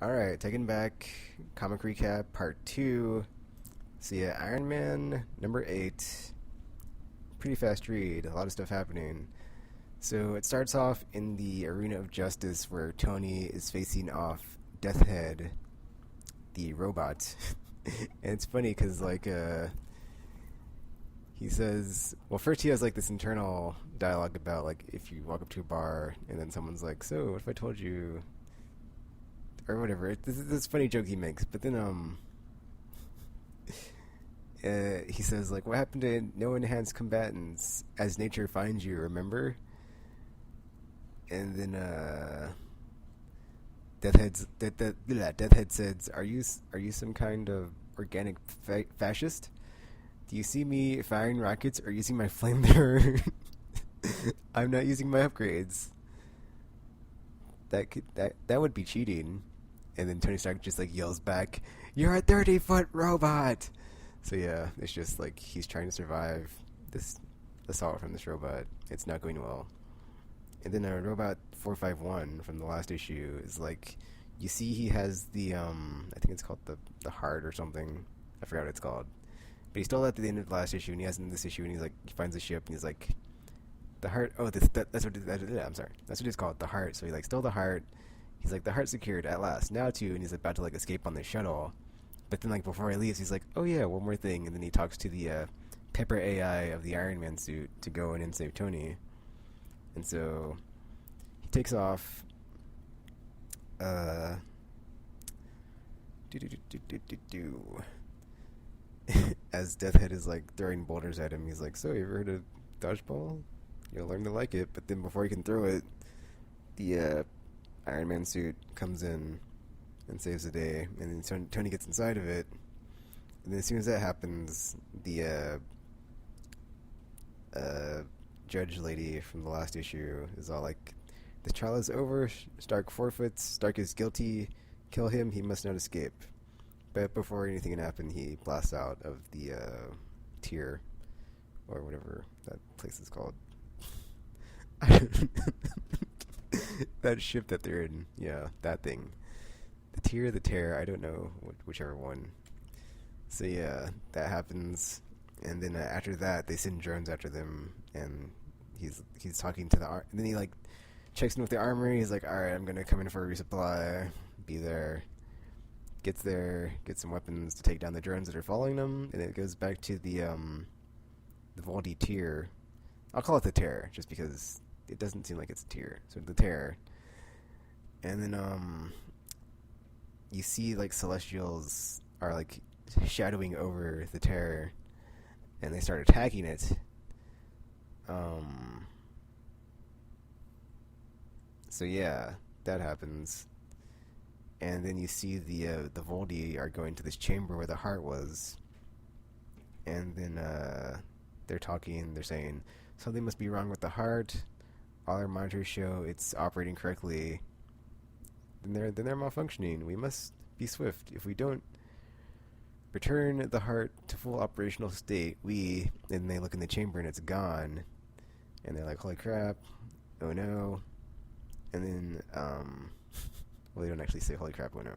Alright, taking back comic recap part 2. So yeah, Iron Man number 8. Pretty fast read, a lot of stuff happening. So it starts off in the Arena of Justice where Tony is facing off Deathhead, the robot. And it's funny because he says, well, first he has like this internal dialogue about like if you walk up to a bar and then someone's like, so what if I told you, or whatever. This is this funny joke he makes, but then he says like, "What happened to no enhanced combatants as nature finds you? Remember?" And then Deathhead says, "Are you some kind of organic fascist? Do you see me firing rockets or using my flamethrower? I'm not using my upgrades. That would be cheating." And then Tony Stark just like yells back, "You're a 30-foot robot!" So yeah, it's just like he's trying to survive this assault from this robot. It's not going well. And then Robot 451 from the last issue is like, you see he has the I think it's called the heart or something. I forgot what it's called. But he stole that at the end of the last issue, and he has it in this issue, and he's like, he finds the ship, and he's like, the heart. Oh, that's what I'm sorry. That's what it's called, the heart. So he like stole the heart. He's like, the heart secured at last. Now too, and he's about to like escape on the shuttle. But then like before he leaves, he's like, oh yeah, one more thing. And then he talks to the Pepper AI of the Iron Man suit to go in and save Tony. And so he takes off. Uh, do do do do do do do. As Deathhead is like throwing boulders at him, he's like, so you ever heard of dodgeball? You'll learn to like it. But then before he can throw it, the Iron Man suit comes in and saves the day, and then Tony gets inside of it. And then as soon as that happens, the judge lady from the last issue is all like, "The trial is over. Stark forfeits. Stark is guilty. Kill him. He must not escape." But before anything can happen, he blasts out of the tier, or whatever that place is called. That ship that they're in, yeah, that thing. The tier, the tear, I don't know, whichever one. So yeah, that happens, and then after that, they send drones after them, and he's talking to and then he like checks in with the armory. He's like, all right, I'm gonna come in for a resupply. Be there. Gets there, gets some weapons to take down the drones that are following them, and it goes back to the Voldy tier. I'll call it the Terror, just because it doesn't seem like it's a tier. So the Terror. And then you see like Celestials are like shadowing over the Terror, and they start attacking it. So yeah, that happens. And then you see the Voldy are going to this chamber where the heart was, and then they're talking. They're saying something must be wrong with the heart. All our monitors show it's operating correctly. Then they're malfunctioning. We must be swift. If we don't return the heart to full operational state, and they look in the chamber and it's gone. And they're like, holy crap! Oh no! And then well, they don't actually say holy crap, oh no.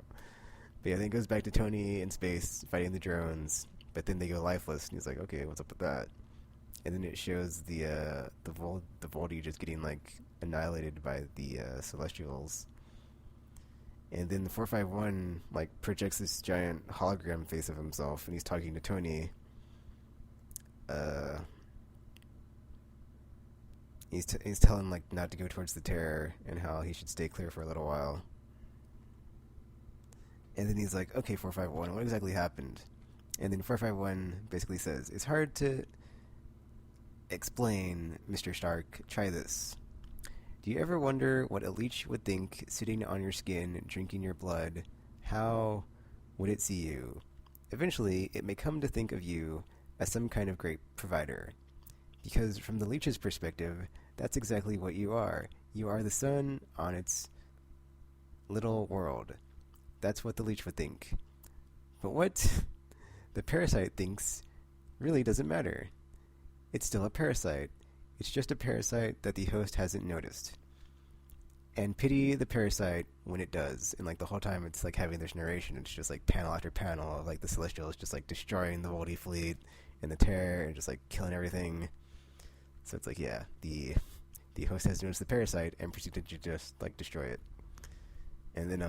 But yeah, then it goes back to Tony in space fighting the drones, but then they go lifeless, and he's like, okay, what's up with that? And then it shows the Voldy just getting like annihilated by the Celestials. And then the 451 like projects this giant hologram face of himself, and he's talking to Tony. He's telling like not to go towards the Terror and how he should stay clear for a little while. And then he's like, okay, 451, what exactly happened? And then 451 basically says, it's hard to explain, Mr. Stark. Try this. Do you ever wonder what a leech would think sitting on your skin, drinking your blood? How would it see you? Eventually, it may come to think of you as some kind of great provider. Because from the leech's perspective, that's exactly what you are. You are the sun on its little world. That's what the leech would think. But what the parasite thinks really doesn't matter. It's still a parasite. It's just a parasite that the host hasn't noticed. and pity the parasite when it does. And like the whole time it's like having this narration, it's just like panel after panel of like the Celestials just like destroying the Voldy fleet and the Terror and just like killing everything. So it's like, yeah, the host has noticed the parasite and proceeded to just like destroy it. And then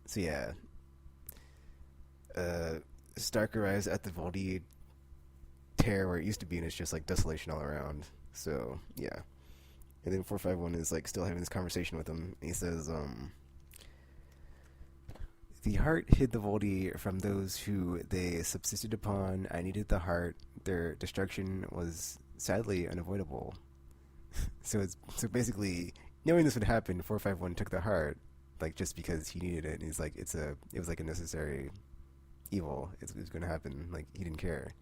so yeah, Stark arrives at the Voldy Terror where it used to be, and it's just like desolation all around. So yeah. And then 451 is like still having this conversation with him. He says, "The heart hid the Voldy from those who they subsisted upon. I needed the heart. Their destruction was sadly unavoidable." So basically, knowing this would happen, 451 took the heart, like just because he needed it. And he's like, it was like a necessary evil. It was going to happen. Like he didn't care.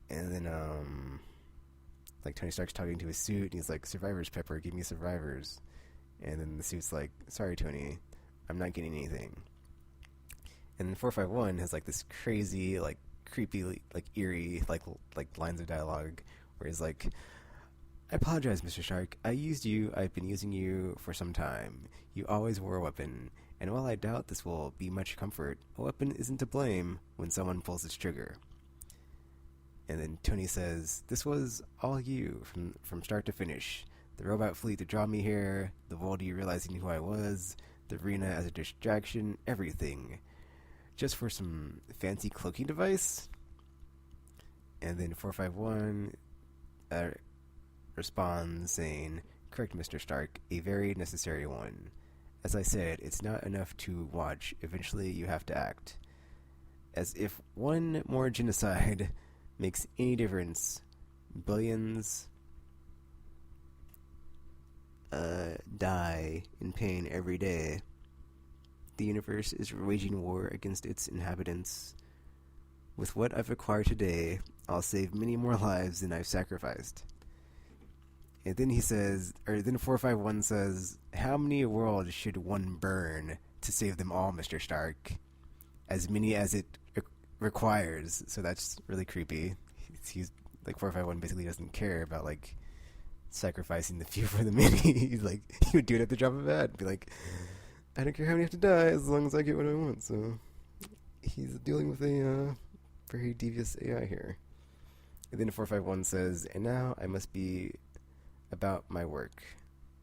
And then like Tony Stark's talking to his suit, and he's like, "Survivors, Pepper, give me survivors." And then the suit's like, "Sorry, Tony, I'm not getting anything." And then 451 has like this crazy, like creepy, like eerie, like lines of dialogue where he's like, "I apologize, Mr. Stark. I used you. I've been using you for some time. You always wore a weapon, and while I doubt this will be much comfort, a weapon isn't to blame when someone pulls its trigger." And then Tony says, "This was all you, from start to finish. The robot fleet to draw me here, the Voldy realizing who I was, the arena as a distraction, everything. Just for some fancy cloaking device?" And then 451 responds saying, "Correct, Mr. Stark, a very necessary one. As I said, it's not enough to watch. Eventually you have to act. As if one more genocide makes any difference, billions die in pain every day. The universe is waging war against its inhabitants. With what I've acquired today, I'll save many more lives than I've sacrificed." And then he says, or then 451 says, "How many worlds should one burn to save them all, Mr. Stark? As many as it requires." So that's really creepy. He's like 451 basically doesn't care about like sacrificing the few for the many. He's like, he would do it at the drop of a hat. Be like, "I don't care how many have to die as long as I get what I want." So he's dealing with a very devious AI here. And then 451 says, "And now I must be about my work.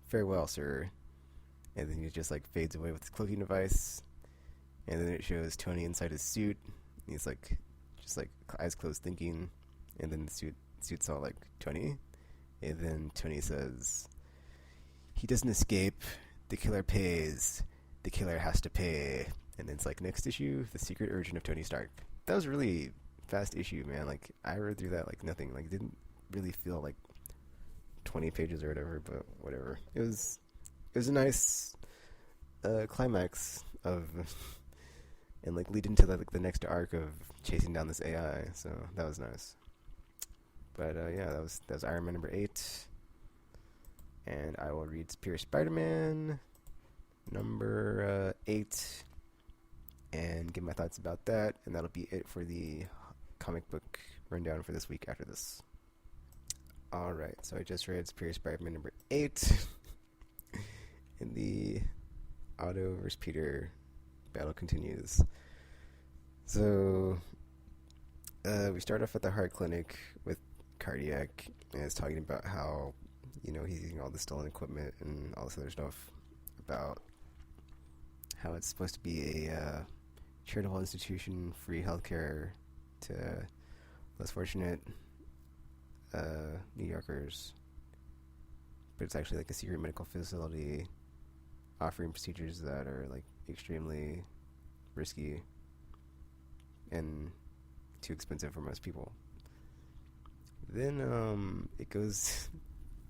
Farewell, sir." And then he just like fades away with his cloaking device. And then it shows Tony inside his suit. He's like, just like eyes closed, thinking. And then the suit's all like, "Tony?" And then Tony says, "He doesn't escape. The killer pays. The killer has to pay." And then it's like, next issue, The Secret Origin of Tony Stark. That was a really fast issue, man. Like I read through that like nothing. Like it didn't really feel like 20 pages or whatever, but whatever. It was a nice climax of and like lead into the next arc of chasing down this AI. So that was nice. But yeah, that was Iron Man number 8, and I will read Superior Spider-Man number 8 and give my thoughts about that, and that'll be it for the comic book rundown for this week after this. Alright, so I just read Superior Spider-Man number 8, and the Otto vs. Peter battle continues. So, we start off at the heart clinic with Cardiac, and it's talking about how, you know, he's using all the stolen equipment and all this other stuff, about how it's supposed to be a charitable institution, free healthcare to less fortunate New Yorkers, but it's actually like a secret medical facility offering procedures that are like extremely risky and too expensive for most people. Then it goes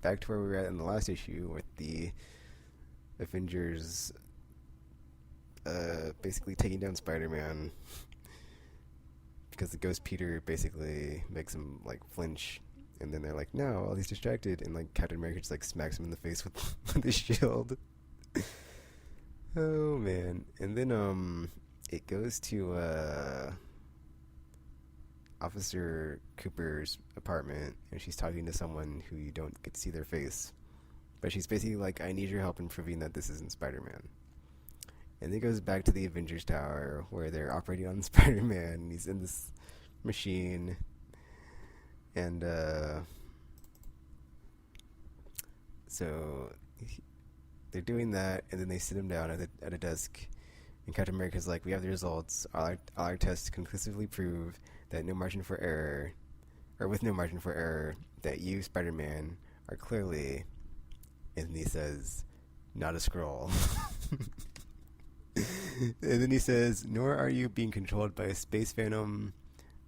back to where we were at in the last issue with the Avengers basically taking down Spider-Man because the Ghost Peter basically makes him like flinch, and then they're like, "No, well, he's distracted," and like Captain America just like smacks him in the face with the shield. Oh man. And then it goes to Officer Cooper's apartment, and she's talking to someone who you don't get to see their face. But she's basically like, I need your help in proving that this isn't Spider-Man. And then it goes back to the Avengers Tower where they're operating on Spider-Man. And he's in this machine, and so they're doing that, and then they sit him down at a desk. And Captain America's like, "We have the results. All our tests conclusively prove that no margin for error, or with no margin for error, that you, Spider-Man, are clearly," and he says, "not a Skrull." And then he says, "Nor are you being controlled by a Space Phantom,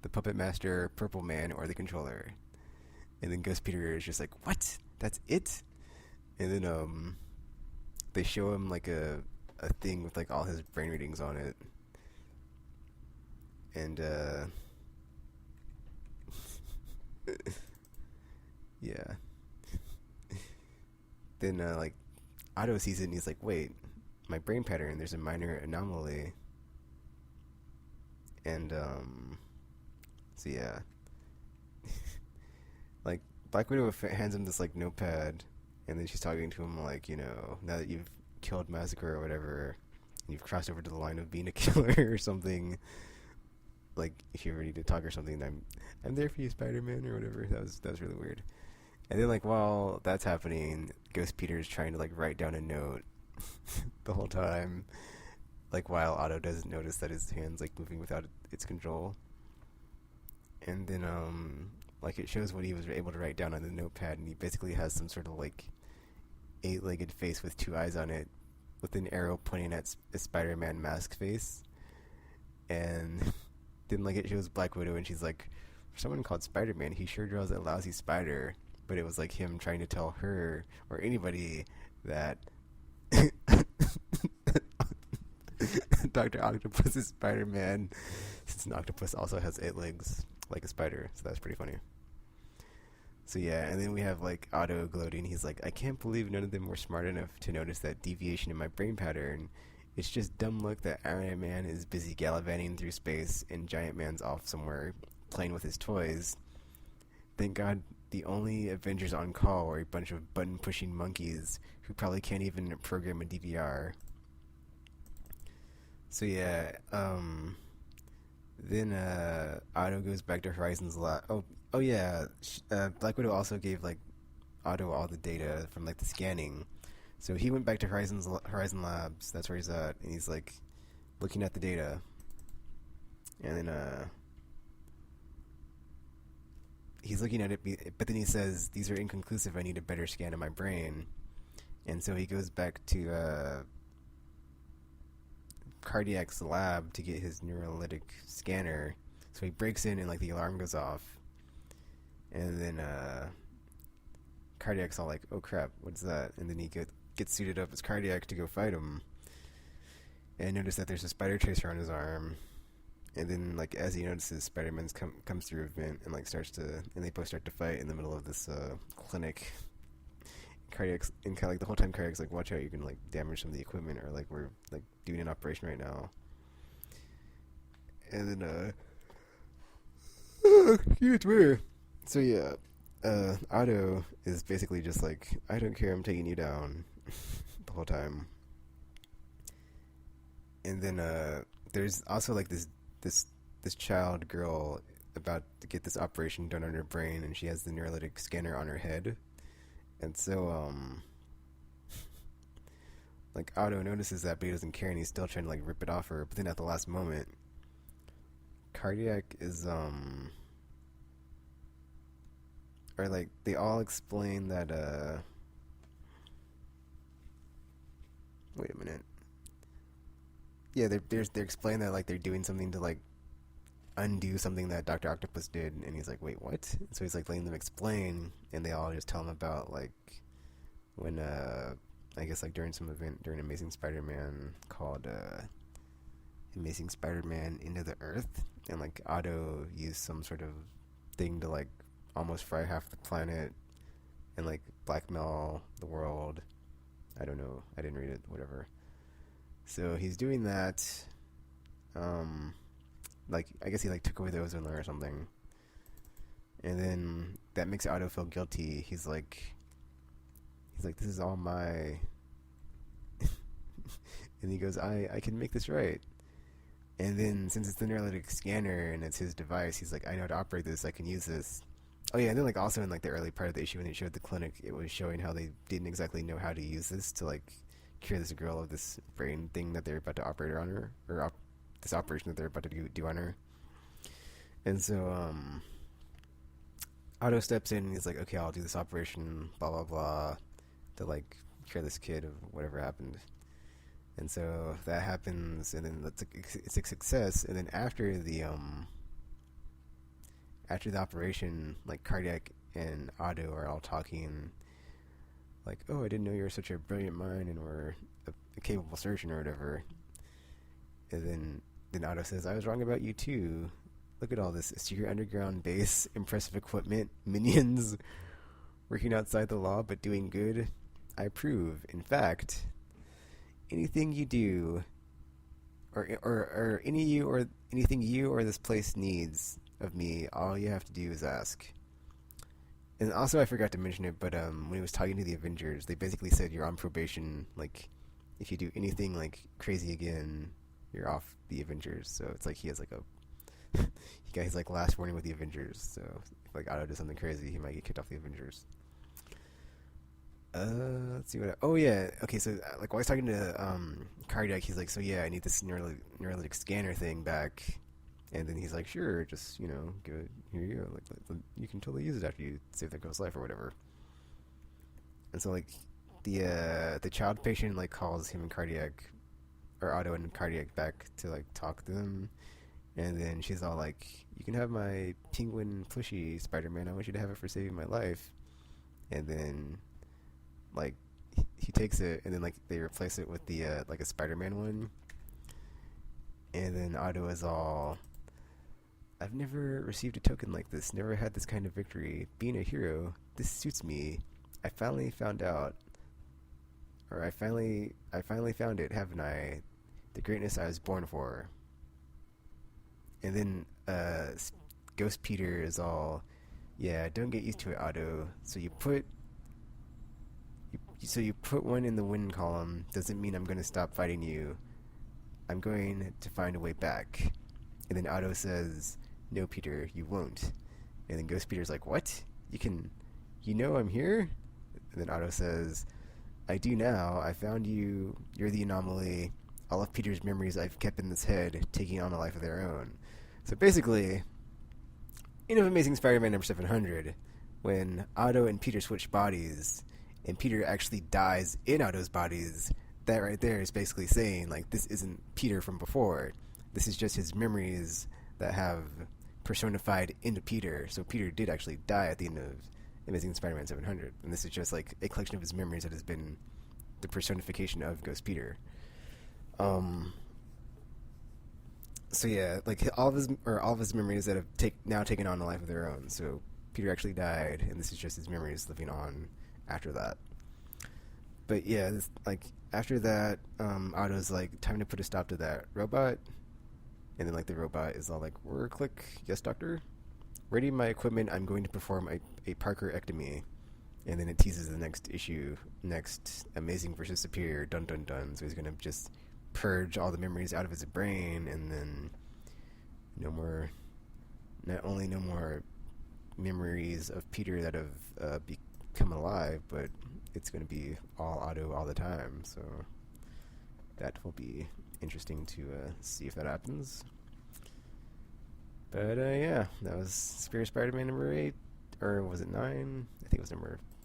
the Puppet Master, Purple Man, or the Controller." And then Ghost Peter is just like, "What? That's it?" And then they show him like a thing with like all his brain readings on it, and yeah. Then like Otto sees it and he's like, "Wait, my brain pattern. There's a minor anomaly." And so yeah, like Black Widow hands him this like notepad, and then she's talking to him like, now that you've killed Massacre or whatever, and you've crossed over to the line of being a killer or something. Like, if you're ready to talk or something, I'm there for you, Spider-Man, or whatever. That was really weird. And then like while that's happening, Ghost Peter is trying to like write down a note the whole time, like while Otto doesn't notice that his hand's like moving without its control. And then like it shows what he was able to write down on the notepad, and he basically has some sort of like 8-legged face with 2 eyes on it, with an arrow pointing at a Spider-Man mask face. And then like it shows Black Widow, and she's like, "For someone called Spider-Man, he sure draws a lousy spider." But it was like him trying to tell her or anybody that Dr. Octopus is Spider-Man, since an octopus also has 8 legs like a spider. So that's pretty funny. So yeah, and then we have like Otto gloating. He's like, "I can't believe none of them were smart enough to notice that deviation in my brain pattern. It's just dumb luck that Iron Man is busy gallivanting through space and Giant Man's off somewhere playing with his toys. Thank God the only Avengers on call are a bunch of button-pushing monkeys who probably can't even program a DVR." So yeah, then Otto goes back to Horizon's lab. Oh yeah, Black Widow also gave like Otto all the data from like the scanning. So he went back to Horizon Labs. That's where he's at, and he's like looking at the data. And then he's looking at it, but then he says, "These are inconclusive. I need a better scan of my brain." And so he goes back to Cardiac's lab to get his neurolytic scanner. So he breaks in, and like the alarm goes off. And then Cardiac's all like, "Oh crap, what's that?" And then he gets suited up as Cardiac to go fight him. And notice that there's a spider tracer on his arm. And then, like, as he notices, Spider-Man comes through a vent and, like, and they both start to fight in the middle of this clinic. Cardiac's, and kind of, like, the whole time Cardiac's like, "Watch out, you can, like, damage some of the equipment," or, like, "We're, like, doing an operation right now." And then, it's weird. So, yeah, Otto is basically just like, "I don't care, I'm taking you down," the whole time. And then, there's also, like, this child girl about to get this operation done on her brain, and she has the neurolytic scanner on her head. And so like Otto notices that, but he doesn't care, and he's still trying to like rip it off her. But then at the last moment, Cardiac is or like they all explain that wait a minute. Yeah, they're explaining that like they're doing something to like undo something that Dr. Octopus did, and he's like, "Wait, what?" And so he's like letting them explain, and they all just tell him about like when I guess like during some event during Amazing Spider-Man called Amazing Spider-Man Into the Earth, and like Otto used some sort of thing to like almost fry half the planet and like blackmail the world. I don't know, I didn't read it, whatever. So he's doing that. Like I guess he like took away the ozone layer or something, and then that makes Otto feel guilty. He's like He's like, this is all my... And he goes, I can make this right. And then, since it's the Neuralytic scanner and it's his device, he's like, I know how to operate this, I can use this. Oh yeah, and then like also in like the early part of the issue when they showed the clinic, it was showing how they didn't exactly know how to use this to like cure this girl of this brain thing that they're about to operate on her, or this operation that they're about to do on her. And so Otto steps in and he's like, okay, I'll do this operation, blah blah blah, to like cure this kid of whatever happened. And so that happens, and then it's a success. And then after the operation, like Cardiac and Otto are all talking, like, "Oh, I didn't know you were such a brilliant mind and were a capable surgeon or whatever." And then Otto says, "I was wrong about you too. Look at all this secret underground base, impressive equipment, minions, working outside the law but doing good. I approve. In fact, anything you do, or anything you or this place needs of me, all you have to do is ask." And also, I forgot to mention it, but when he was talking to the Avengers, they basically said you're on probation. Like, if you do anything like crazy again, you're off the Avengers. So it's like he has like a he got his like last warning with the Avengers. So if like Otto does something crazy, he might get kicked off the Avengers. Let's see what. Oh yeah. Okay. So like while I was talking to Cardiac, he's like, "So yeah, I need this Neuralytic scanner thing back." And then he's like, "Sure, just give it. Here you go. Like you can totally use it after you save that girl's life or whatever." And so like the child patient like calls him and Cardiac, or Otto and Cardiac back to like talk to them. And then she's all like, "You can have my penguin plushie, Spider-Man. I want you to have it for saving my life." And then like he takes it, and then like they replace it with the like a Spider-Man one. And then Otto is all, "I've never received a token like this, never had this kind of victory. Being a hero, this suits me. I finally found out, or I finally found it, haven't I? The greatness I was born for." And then Ghost Peter is all, "Yeah, don't get used to it, Otto. So you put one in the win column doesn't mean I'm going to stop fighting you. I'm going to find a way back." And then Otto says, "No, Peter, you won't." And then Ghost Peter's like, "What? You know I'm here?" And then Otto says, "I do now. I found you. You're the anomaly. All of Peter's memories I've kept in this head, taking on a life of their own." So basically, in Amazing Spider-Man number 700, when Otto and Peter switch bodies, and Peter actually dies in Otto's bodies, that right there is basically saying, like, this isn't Peter from before. This is just his memories that have personified into Peter. So Peter did actually die at the end of Amazing Spider-Man 700. And this is just, like, a collection of his memories that has been the personification of Ghost Peter. So yeah, like, all of his memories that have now taken on a life of their own. So Peter actually died, and this is just his memories living on after that. But yeah, like, after that, Otto's like, "Time to put a stop to that robot." And then like the robot is all like, "Click, yes, doctor. Ready my equipment. I'm going to perform a Parker-ectomy." And then it teases the next issue, next Amazing versus Superior, dun dun dun. So he's gonna just purge all the memories out of his brain, and then not only no more memories of Peter that have become alive, but it's going to be all Otto all the time. So that will be interesting to see if that happens. But yeah, that was Superior Spider-Man number 8, or was it 9? I think it was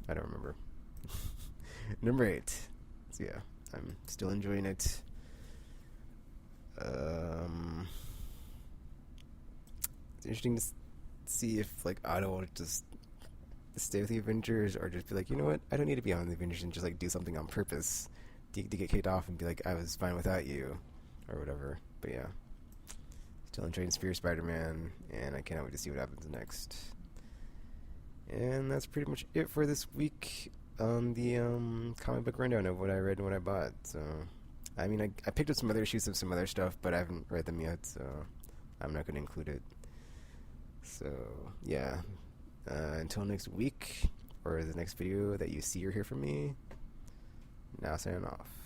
I don't remember. Number 8. So yeah, I'm still enjoying it. It's interesting to see if like Otto will just stay with the Avengers, or just be like, "You know what? I don't need to be on the Avengers," and just like do something on purpose to get kicked off and be like, "I was fine without you," or whatever. But yeah, still enjoying Superior Spider-Man, and I cannot wait to see what happens next. And that's pretty much it for this week on the comic book rundown of what I read and what I bought. So, I mean, I picked up some other issues of some other stuff, but I haven't read them yet, so I'm not going to include it. So, yeah. Until next week, or the next video that you see or hear from me, Now signing off.